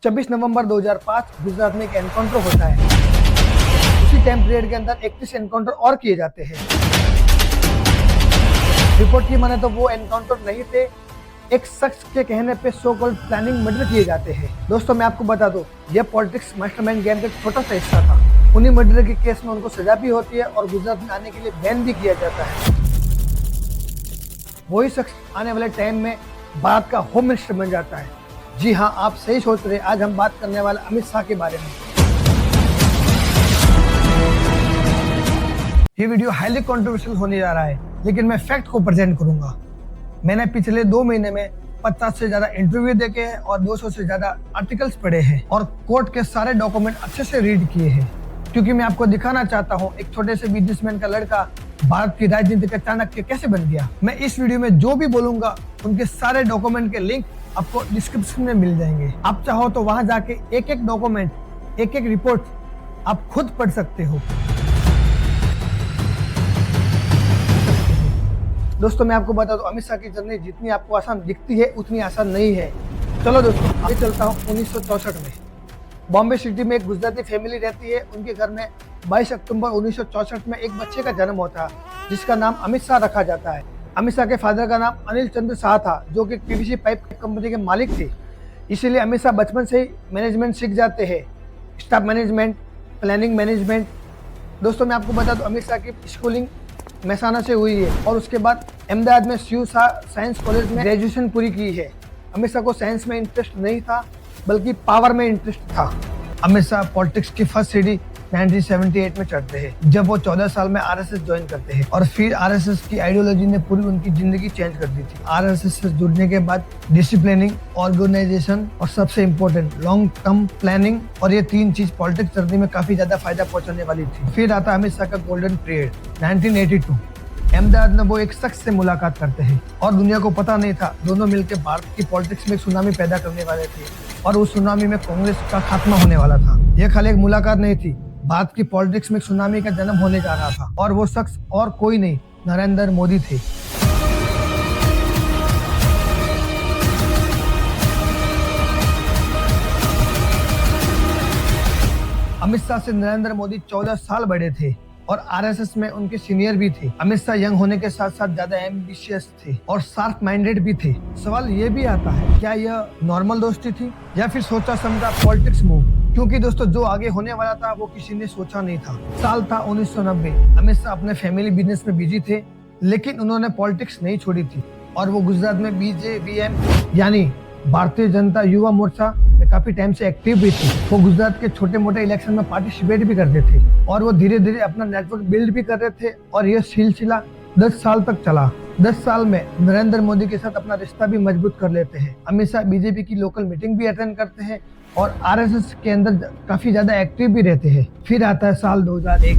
26 नवंबर 2005 गुजरात में एक एनकाउंटर होता है। उसी टाइम पीरियड के अंदर 31 एनकाउंटर और किए जाते हैं। रिपोर्ट की माने तो वो एनकाउंटर नहीं थे, एक शख्स के कहने पे सो कॉल्ड प्लानिंग मर्डर किए जाते हैं। दोस्तों मैं आपको बता दूं, यह पॉलिटिक्स मास्टरमाइंड गेम का एक छोटा सा हिस्सा था। उन्हीं मर्डर के केस में उनको सजा भी होती है और गुजरात में आने के लिए बैन भी किया जाता है। वही शख्स आने वाले टाइम में भारत का होम मिनिस्टर बन जाता है। जी हाँ, आप सही सोच रहे, आज हम बात करने वाले अमित शाह के बारे में। ये वीडियो हाईली कंट्रोवर्शियल होने जा रहा है, लेकिन मैं फैक्ट को प्रेजेंट करूंगा। मैंने पिछले 2 महीने में 50 से ज्यादा इंटरव्यू देखे हैं और 200 से ज्यादा आर्टिकल्स पढ़े हैं और कोर्ट के सारे डॉक्यूमेंट अच्छे से रीड किए हैं, क्योंकि मैं आपको दिखाना चाहता हूँ एक छोटे से बिजनेसमैन का लड़का भारत की राजनीति का चाणक्य कैसे बन गया। मैं इस वीडियो में जो भी बोलूंगा उनके सारे डॉक्यूमेंट के लिंक आपको डिस्क्रिप्शन में मिल जाएंगे। आप चाहो तो वहां जाके एक एक डॉक्यूमेंट, एक एक रिपोर्ट आप खुद पढ़ सकते हो। दोस्तों मैं आपको बता दूं, अमित शाह की जर्नी जितनी आपको आसान दिखती है उतनी आसान नहीं है। चलो दोस्तों आगे चलता हूँ 1964 में। बॉम्बे सिटी में एक गुजराती फैमिली रहती है। उनके घर में 22 अक्टूबर 1964 में एक बच्चे का जन्म होता है, जिसका नाम अमित शाह रखा जाता है। अमित शाह के फादर का नाम अनिल चंद्र शाह था, जो कि पीवीसी पाइप कंपनी के मालिक थे। इसीलिए अमित शाह बचपन से ही मैनेजमेंट सीख जाते हैं, स्टाफ मैनेजमेंट, प्लानिंग मैनेजमेंट। दोस्तों मैं आपको बता दूं, अमित शाह की स्कूलिंग महसाना से हुई है और उसके बाद अहमदाबाद में शिव शाह साइंस कॉलेज में ग्रेजुएशन पूरी की है। अमित शाह को साइंस में इंटरेस्ट नहीं था, बल्कि पावर में इंटरेस्ट था। अमित शाह पॉलिटिक्स की फर्स्ट सीढ़ी 1978 में चढ़ते हैं, जब वो 14 साल में आरएसएस ज्वाइन करते हैं और फिर आरएसएस की आइडियोलॉजी ने पूरी उनकी जिंदगी चेंज कर दी थी। आरएसएस से जुड़ने के बाद डिसिप्लिनिंग, ऑर्गेनाइजेशन और सबसे इम्पोर्टेंट लॉन्ग टर्म प्लानिंग, और ये 3 चीज पॉलिटिक्स जर्नी में काफी ज्यादा फायदा पहुंचाने वाली थी। फिर आता अमित शाह का गोल्डन पीरियड 1982। अहमदाबाद में वो एक शख्स से मुलाकात करते हैं और दुनिया को पता नहीं था, दोनों मिलकर भारत की पॉलिटिक्स में एक सुनामी पैदा करने वाले थे और उस सुनामी में कांग्रेस का खात्मा होने वाला था। यह खाली एक मुलाकात नहीं थी, भारत की पॉलिटिक्स में एक सुनामी का जन्म होने जा रहा था और वो शख्स और कोई नहीं, नरेंद्र मोदी थे। अमित शाह से नरेंद्र मोदी 14 साल बड़े थे और आरएसएस में उनके सीनियर भी थे। अमित शाह यंग होने के साथ साथ ज्यादा एम्बिशियस थे और शार्प माइंडेड भी थे। सवाल ये भी आता है, क्या यह नॉर्मल दोस्ती थी या फिर सोचा समझा पॉलिटिक्स मूव? क्योंकि दोस्तों जो आगे होने वाला था वो किसी ने सोचा नहीं था। साल था 1990। अमित शाह अपने फैमिली बिजनेस में बिजी थे, लेकिन उन्होंने पॉलिटिक्स नहीं छोड़ी थी और वो गुजरात में बीजेवीएम यानी भारतीय जनता युवा मोर्चा में काफी टाइम से एक्टिव भी थे। वो गुजरात के छोटे मोटे इलेक्शन में पार्टिसिपेट भी करते थे और वो धीरे धीरे अपना नेटवर्क बिल्ड भी कर रहे थे और यह सिलसिला 10 साल तक चला। 10 साल में नरेंद्र मोदी के साथ अपना रिश्ता भी मजबूत कर लेते हैं। अमित शाह बीजेपी की लोकल मीटिंग भी अटेंड करते हैं और आरएसएस के अंदर काफी ज्यादा एक्टिव भी रहते हैं। फिर आता है साल 2001,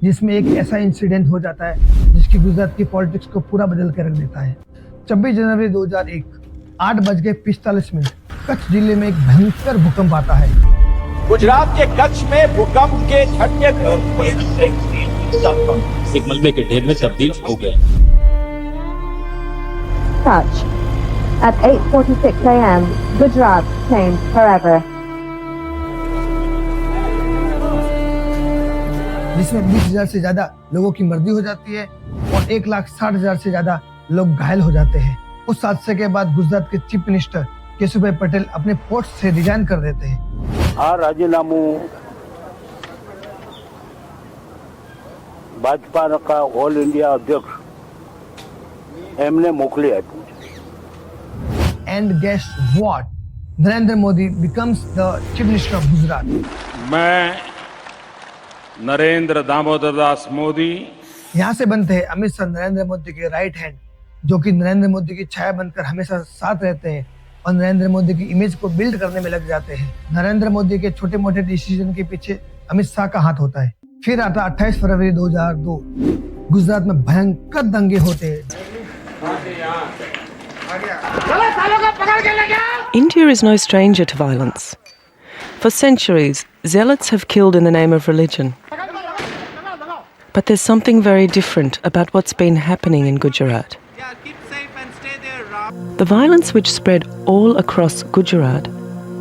जिसमें एक ऐसा इंसिडेंट हो जाता है जिसकी गुजरात की पॉलिटिक्स को पूरा बदल के रख देता है। 26 जनवरी 2001 8:45 कच्छ जिले में एक भयंकर भूकंप आता है। गुजरात के कच्छ में भूकंप के झटके एक मलबे के ढेर में तब्दील हो गए। Kutch. At 8:46 a.m., Gujarat changed forever. जिसमें 20,000 से ज्यादा लोगों की मृत्यु हो जाती है और 1,60,000 से ज्यादा लोग घायल हो जाते हैं। उस हादसे के बाद गुजरात के चीफ मिनिस्टर केशुभाई पटेल अपने पोस्ट से रिजाइन कर देते हैं। आ राजीनामु भाजपा का ऑल इंडिया अध्यक्ष एमने मोकली आप्યું। And guess what, Narendra Modi becomes the chief minister of Gujarat. मैं नरेंद्र दामोदर दास मोदी यहाँ से बनते हैं अमित शाह नरेंद्र मोदी के राइट हैंड, जो कि नरेंद्र मोदी की छाया बनकर हमेशा साथ रहते हैं और नरेंद्र मोदी की इमेज को बिल्ड करने में लग जाते हैं। नरेंद्र मोदी के छोटे मोटे डिसीजन के पीछे अमित शाह का हाथ होता है। फिर आता 28 फरवरी 2002, गुजरात में भयंकर दंगे होते हैं। India is no stranger to violence. For centuries, zealots have killed in the name of religion. But there's something very different about what's been happening in Gujarat. The violence which spread all across Gujarat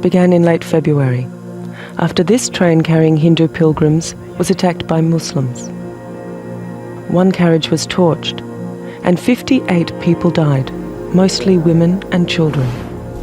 began in late February, after this train carrying Hindu pilgrims was attacked by Muslims. One carriage was torched, and 58 people died, mostly women and children.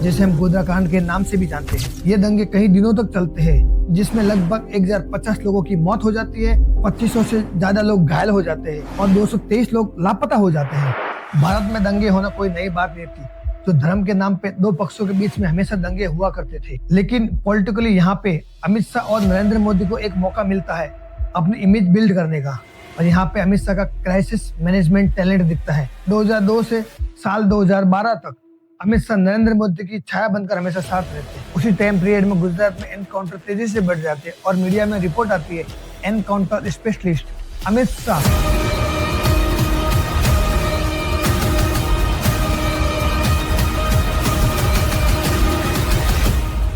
जिसे हम गोधरा कांड के नाम से भी जानते हैं। ये दंगे कई दिनों तक चलते हैं, जिसमें लगभग 1050 लोगों की मौत हो जाती है, 2500 से ज्यादा लोग घायल हो जाते हैं और 223 लोग लापता हो जाते हैं। भारत में दंगे होना कोई नई बात नहीं थी। तो धर्म के नाम पे दो पक्षों के बीच में हमेशा दंगे हुआ करते थे, लेकिन पॉलिटिकली यहाँ पे अमित शाह और नरेंद्र मोदी को एक मौका मिलता है अपनी इमेज बिल्ड करने का, और यहाँ पे अमित शाह का क्राइसिस मैनेजमेंट टैलेंट दिखता है। 2002 से साल 2012 तक अमित शाह नरेंद्र मोदी की छाया बनकर हमेशा साथ रहते हैं। उसी टाइम पीरियड में गुजरात में एनकाउंटर तेजी से बढ़ जाते हैं और मीडिया में रिपोर्ट आती है एनकाउंटर स्पेशलिस्ट अमित शाह।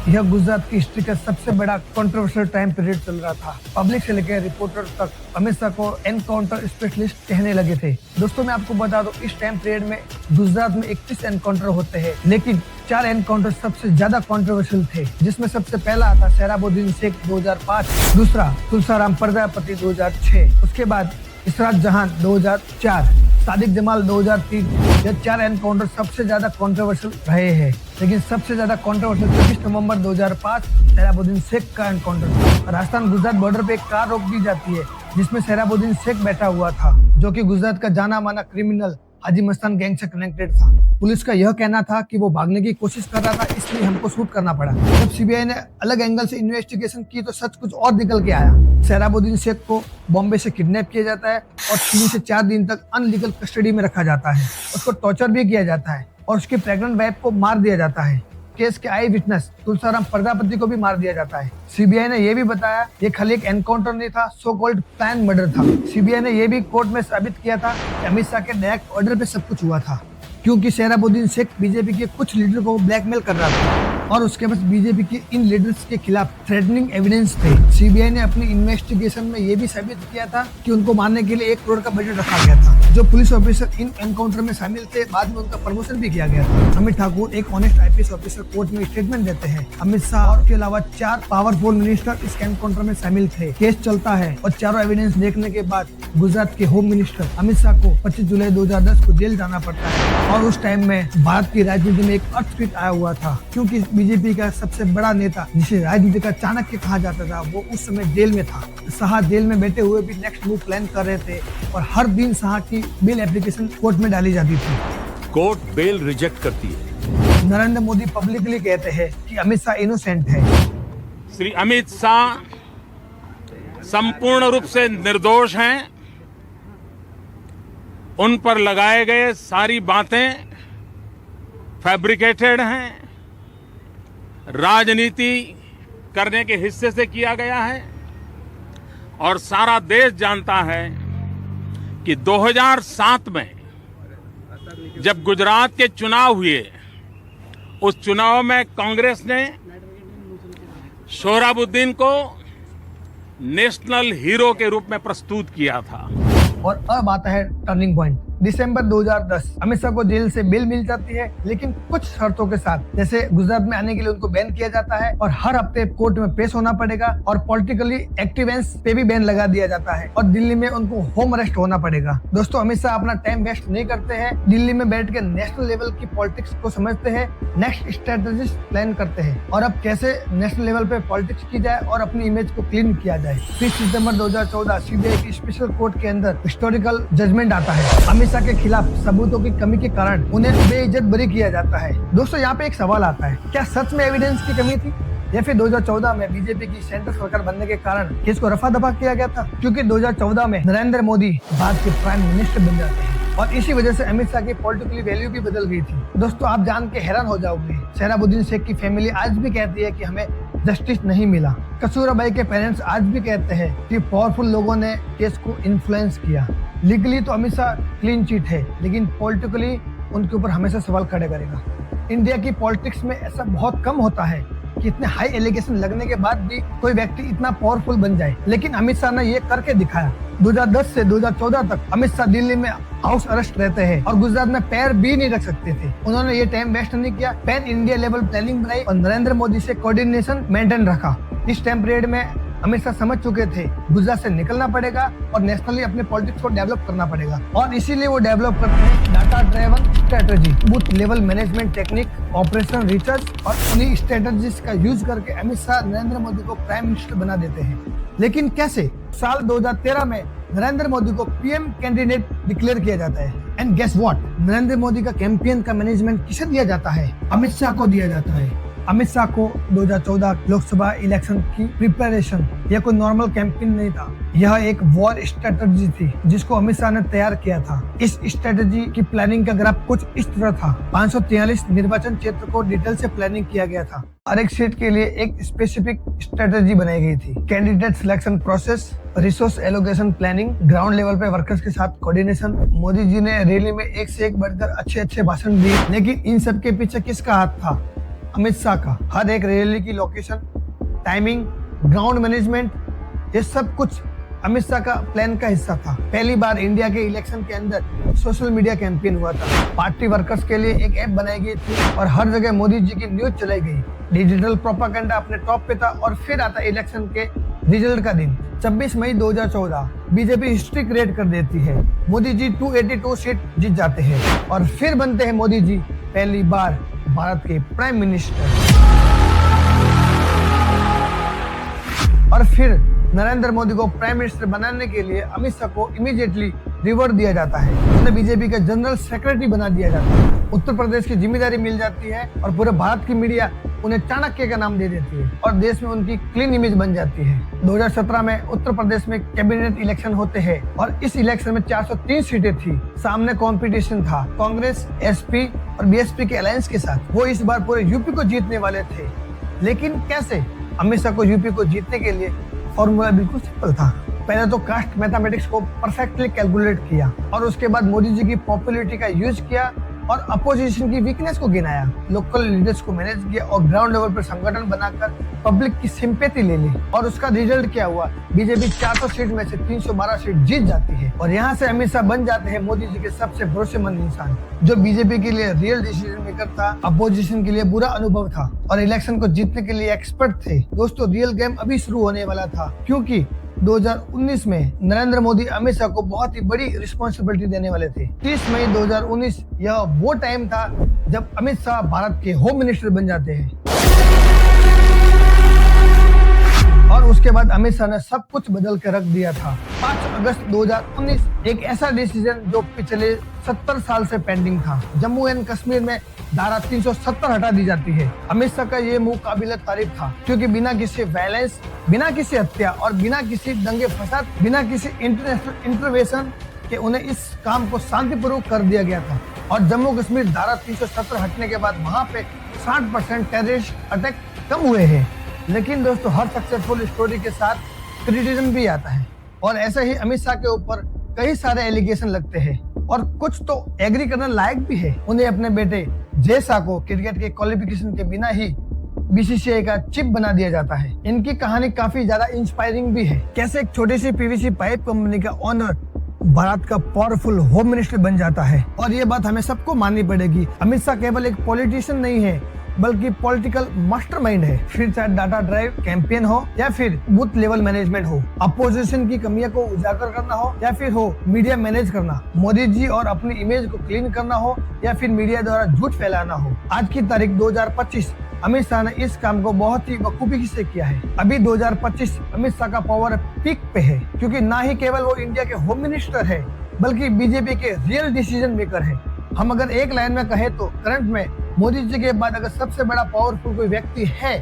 यह गुजरात की हिस्ट्री का सबसे बड़ा कंट्रोवर्शियल टाइम पीरियड चल रहा था। पब्लिक से लेकर रिपोर्टर तक अमित शाह को एनकाउंटर स्पेशलिस्ट कहने लगे थे। दोस्तों मैं आपको बता दूं, इस टाइम पीरियड में गुजरात में 31 एनकाउंटर होते हैं, लेकिन 4 एनकाउंटर सबसे ज्यादा कंट्रोवर्शियल थे, जिसमें सबसे पहला आता सोहराबुद्दीन शेख 2005, दूसरा तुलसाराम प्रजापति 2006, उसके बाद इसरात जहान 2004, सादिक जमाल 2003। यह 4 एनकाउंटर सबसे ज्यादा कंट्रोवर्शियल रहे हैं, लेकिन सबसे ज्यादा कंट्रोवर्शियल 24 नवंबर 2005 सोहराबुद्दीन शेख का एनकाउंटर। राजस्थान गुजरात बॉर्डर पे एक कार रोक दी जाती है, जिसमें सोहराबुद्दीन शेख बैठा हुआ था, जो कि गुजरात का जाना माना क्रिमिनल हाजी मस्तान गैंग से कनेक्टेड था। पुलिस का यह कहना था कि वो भागने की कोशिश कर रहा था, इसलिए हमको शूट करना पड़ा। जब सीबीआई ने अलग एंगल से इन्वेस्टिगेशन की तो सच कुछ और निकल के आया। सोहराबुद्दीन शेख को बॉम्बे से किडनैप किया जाता है और 3 से 4 दिन तक अनलीगल कस्टडी में रखा जाता है। उसको टॉर्चर भी किया जाता है और उसकी प्रेग्नेंट वाइफ को मार दिया जाता है। केस के आई विटनेस तुलसाराम प्रजापति को भी मार दिया जाता है। सीबीआई ने यह भी बताया ये खाली एक एनकाउंटर नहीं था, सो कॉल्ड प्लान मर्डर था। सीबीआई ने यह भी कोर्ट में साबित किया था कि अमित शाह के डायरेक्ट ऑर्डर पे सब कुछ हुआ था, क्योंकि सोहराबुद्दीन शेख बीजेपी के कुछ लीडर को ब्लैकमेल कर रहा था और उसके पास बीजेपी के इन लीडर्स के खिलाफ थ्रेटनिंग एविडेंस थे। सीबीआई ने अपनी इन्वेस्टिगेशन में यह भी साबित किया था कि उनको मारने के लिए 1 करोड़ का बजट रखा गया था। जो पुलिस ऑफिसर इन एनकाउंटर में शामिल थे, बाद में उनका प्रमोशन भी किया गया था। अमित ठाकुर एक ऑनेस्ट आईपीएस ऑफिसर कोर्ट में स्टेटमेंट देते हैं। अमित शाह और के अलावा 4 पावरफुल मिनिस्टर इस एनकाउंटर में शामिल थे। केस चलता है और चारों एविडेंस देखने के बाद गुजरात के होम मिनिस्टर अमित शाह को 25 जुलाई 2010 को जेल जाना पड़ता है। और उस टाइम में भारत की राजनीति में एक अर्थक्वेक आया हुआ था, क्योंकि बीजेपी का सबसे बड़ा नेता, जिसे राजनीति का चाणक्य कहा जाता था, वो उस समय जेल में था। शाह जेल में बैठे हुए भी नेक्स्ट मूव प्लान कर रहे थे और हर दिन शाह की बेल एप्लीकेशन कोर्ट में डाली जाती थी। कोर्ट बेल रिजेक्ट करती है। नरेंद्र मोदी पब्लिकली कहते हैं कि अमित शाह इनोसेंट है। श्री अमित शाह संपूर्ण रूप से निर्दोष हैं। उन पर लगाए गए सारी बातें फैब्रिकेटेड हैं, राजनीति करने के हिस्से से किया गया है और सारा देश जानता है कि 2007 में जब गुजरात के चुनाव हुए, उस चुनाव में कांग्रेस ने सोहराबुद्दीन को नेशनल हीरो के रूप में प्रस्तुत किया था। और अब आता है टर्निंग पॉइंट। दिसंबर 2010 अमित शाह को जेल से बेल मिल जाती है, लेकिन कुछ शर्तों के साथ। जैसे गुजरात में आने के लिए उनको बैन किया जाता है और हर हफ्ते कोर्ट में पेश होना पड़ेगा और पॉलिटिकली एक्टिवेंस पे भी बैन लगा दिया जाता है और दिल्ली में उनको होम अरेस्ट होना पड़ेगा। दोस्तों अमित शाह अपना टाइम वेस्ट नहीं करते हैं, दिल्ली में बैठ के नेशनल लेवल की पॉलिटिक्स को समझते हैं, नेक्स्ट स्ट्रेटेजी प्लान करते हैं और अब कैसे नेशनल लेवल पे पॉलिटिक्स की जाए और अपनी इमेज को क्लीन किया जाए। 30 सितंबर 2014 सीबीआई की स्पेशल कोर्ट के अंदर हिस्टोरिकल जजमेंट आता है। अमित शाह के खिलाफ सबूतों की कमी के कारण उन्हें बेइज्जत बरी किया जाता है। दोस्तों यहाँ पे एक सवाल आता है, क्या सच में एविडेंस की कमी थी या फिर 2014 में बीजेपी की सेंटर सरकार बनने के कारण केस को रफा दफा किया गया था? क्योंकि 2014 में नरेंद्र मोदी भारत के प्राइम मिनिस्टर बन जाते हैं और इसी वजह से अमित शाह की पॉलिटिकल वैल्यू भी बदल गई थी। दोस्तों आप जान के हैरान हो जाओगे, सोहराबुद्दीन शेख की फैमिली आज भी कहती है कि हमें जस्टिस नहीं मिला। कसूराबाई के पेरेंट्स आज भी कहते हैं कि पावरफुल लोगों ने केस को इन्फ्लुएंस किया। लीगली तो अमित शाह क्लीन चिट है, लेकिन पॉलिटिकली उनके ऊपर हमेशा सवाल खड़े करेगा। इंडिया की पॉलिटिक्स में ऐसा बहुत कम होता है कि इतने हाई एलिगेशन लगने के बाद भी कोई व्यक्ति इतना पावरफुल बन जाए, लेकिन अमित शाह ने ये करके दिखाया। 2010 से 2014 तक अमित शाह दिल्ली में हाउस अरेस्ट रहते हैं और गुजरात में पैर भी नहीं रख सकते थे। उन्होंने ये टाइम वेस्ट नहीं किया, पैन इंडिया लेवल प्लानिंग बनाई और नरेंद्र मोदी से कोऑर्डिनेशन मेंटेन रखा। इस टाइम पीरियड में अमित शाह समझ चुके थे गुजरात से निकलना पड़ेगा और नेशनली अपने पॉलिटिक्स को डेवलप करना पड़ेगा और इसीलिए वो डेवलप करते हैं data driven strategy, booth level management technique, operation research और उन्हीं स्ट्रेटेजीज का यूज करके अमित शाह नरेंद्र मोदी को प्राइम मिनिस्टर बना देते हैं। लेकिन कैसे? साल 2013 में नरेंद्र मोदी को पीएम कैंडिडेट डिक्लेयर किया जाता है and guess what, Narendra Modi का कैंपेन का मैनेजमेंट किसे दिया जाता है? अमित शाह को दिया जाता है। अमित शाह को 2014 लोकसभा इलेक्शन की प्रिपरेशन यह कोई नॉर्मल कैंपेन नहीं था, यह एक वॉर स्ट्रेटजी थी जिसको अमित शाह ने तैयार किया था। इस स्ट्रेटजी की प्लानिंग का ग्राफ कुछ इस तरह था। 543 निर्वाचन क्षेत्र को डिटेल से प्लानिंग किया गया था। हर एक सीट के लिए एक स्पेसिफिक स्ट्रेटजी बनाई गई थी। Candidate selection process, resource allocation planning, ground level पे वर्कर्स के साथ कोऑर्डिनेशन। मोदी जी ने रैली में एक से एक बढ़कर अच्छे भाषण दिए, लेकिन इन सब के पीछे किसका हाथ था? अमित शाह का। हर एक रैली की लोकेशन, टाइमिंग, ग्राउंड मैनेजमेंट, ये सब कुछ अमित शाह का प्लान का हिस्सा था। पहली बार इंडिया के इलेक्शन के अंदर सोशल मीडिया कैंपेन हुआ था। पार्टी वर्कर्स के लिए एक ऐप बनाई गई थी और हर जगह मोदी जी की न्यूज चलाई गई। डिजिटल प्रोपेगेंडा अपने टॉप पे था और फिर आता इलेक्शन के रिजल्ट का दिन 26 मई 2014। बीजेपी हिस्ट्री क्रिएट कर देती है। मोदी जी 282 सीट जीत जाते हैं और फिर बनते हैं मोदी जी पहली बार भारत के प्राइम मिनिस्टर। और फिर नरेंद्र मोदी को प्राइम मिनिस्टर बनाने के लिए अमित शाह को इमीडिएटली रिवॉर्ड दिया जाता है। उन्हें बीजेपी का जनरल सेक्रेटरी बना दिया जाता है। उत्तर प्रदेश की जिम्मेदारी मिल जाती है और पूरे भारत की मीडिया उन्हें चाणक्य का नाम दे देती है और देश में उनकी क्लीन इमेज बन जाती है। 2017 में उत्तर प्रदेश में कैबिनेट इलेक्शन होते हैं और इस इलेक्शन में 403 सीटें थी। सामने कंपटीशन था कांग्रेस, एसपी और बीएसपी के अलायंस के साथ। वो इस बार पूरे यूपी को जीतने वाले थे, लेकिन कैसे? अमित शाह को यूपी को जीतने के लिए फॉर्मूला बिल्कुल सिंपल था। पहले तो कास्ट मैथमेटिक्स को परफेक्टली कैलकुलेट किया और उसके बाद मोदी जी की पॉपुलैरिटी का यूज किया और अपोजिशन की वीकनेस को गिनाया, लोकल लीडर्स को मैनेज किया और ग्राउंड लेवल पर संगठन बनाकर पब्लिक की सिंपैथी ले ली। और उसका रिजल्ट क्या हुआ? बीजेपी 400 सीट में से 312 सीट जीत जाती है और यहाँ से अमित शाह बन जाते हैं मोदी जी के सबसे भरोसेमंद इंसान, जो बीजेपी के लिए रियल डिसीजन मेकर था, अपोजिशन के लिए बुरा अनुभव था और इलेक्शन को जीतने के लिए एक्सपर्ट थे। दोस्तों, रियल गेम अभी शुरू होने वाला था, क्योंकि 2019 में नरेंद्र मोदी अमित शाह को बहुत ही बड़ी रिस्पॉन्सिबिलिटी देने वाले थे। 30 मई 2019 यह वो टाइम था जब अमित शाह भारत के होम मिनिस्टर बन जाते हैं और उसके बाद अमित शाह ने सब कुछ बदल के रख दिया था। 5 अगस्त 2019 एक ऐसा डिसीजन जो पिछले 70 साल से पेंडिंग था। जम्मू एंड कश्मीर में धारा 370 हटा दी जाती है। अमित शाह का ये मूव काबिल तारीफ था, क्योंकि बिना किसी वायलेंस, बिना किसी हत्या और बिना किसी दंगे फसाद, बिना किसी इंटरनेशनल इंटरवेंशन के उन्हें इस काम को शांतिपूर्वक कर दिया गया था। और जम्मू कश्मीर धारा 370 हटने के बाद वहाँ पे 60% टेररिस्ट अटैक कम हुए हैं। लेकिन दोस्तों, हर सक्सेसफुल स्टोरी के साथ क्रिटिसिज्म भी आता है और ऐसे ही अमित शाह के ऊपर कई सारे एलिगेशन लगते हैं और कुछ तो एग्री करने लायक भी है। उन्हें अपने बेटे जय शाह को क्रिकेट के क्वालिफिकेशन के बिना ही बीसीसीआई का चीफ बना दिया जाता है। इनकी कहानी काफी ज्यादा इंस्पायरिंग भी है। कैसे एक छोटी सी पीवीसी पाइप कंपनी का ओनर भारत का पावरफुल होम मिनिस्टर बन जाता है। और ये बात हमें सबको माननी पड़ेगी, अमित शाह केवल एक पॉलिटिशियन नहीं है, बल्कि पॉलिटिकल मास्टरमाइंड है। फिर चाहे डाटा ड्राइव कैंपेन हो या फिर बूथ लेवल मैनेजमेंट हो, अपोजिशन की कमियों को उजागर करना हो या फिर हो मीडिया मैनेज करना, मोदी जी और अपनी इमेज को क्लीन करना हो या फिर मीडिया द्वारा झूठ फैलाना हो। आज की तारीख 2025, अमित शाह ने इस काम को बहुत ही बखूबी से किया है। अभी 2025 अमित शाह का पावर पीक पे है, क्योंकि ना ही केवल वो इंडिया के होम मिनिस्टर है, बल्कि बीजेपी के रियल डिसीजन मेकर है। हम अगर एक लाइन में कहें तो करंट में मोदी जी के बाद अगर सबसे बड़ा पावरफुल कोई व्यक्ति है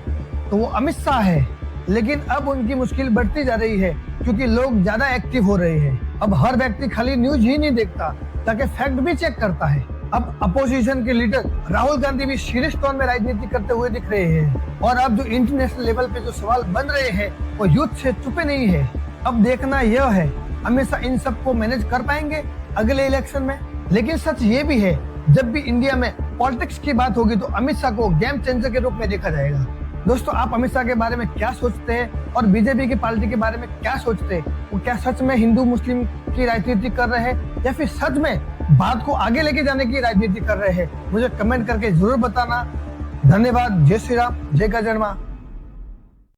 तो वो अमित शाह है। लेकिन अब उनकी मुश्किल बढ़ती जा रही है, क्योंकि लोग ज्यादा एक्टिव हो रहे हैं। अब हर व्यक्ति खाली न्यूज ही नहीं देखता, ताकि फैक्ट भी चेक करता है। अब अपोजिशन के लीडर राहुल गांधी भी सीरियस टोन में राजनीति करते हुए दिख रहे हैं और अब जो इंटरनेशनल लेवल पे जो सवाल बन रहे हैं वो युद्ध से चुपे नहीं है। अब देखना यह है अमित शाह इन सबको मैनेज कर पाएंगे अगले इलेक्शन में। लेकिन सच ये भी है, जब भी इंडिया में पॉलिटिक्स की बात होगी तो अमित शाह को गेम चेंजर के रूप में देखा जाएगा। दोस्तों, आप अमित शाह के बारे में क्या सोचते हैं और बीजेपी की पार्टी के बारे में क्या सोचते हैं? वो क्या सच में हिंदू मुस्लिम की राजनीति कर रहे हैं या फिर सच में बात को आगे लेके जाने की राजनीति कर रहे हैं? मुझे कमेंट करके जरूर बताना। धन्यवाद। जय श्री राम, जय गजन्मा।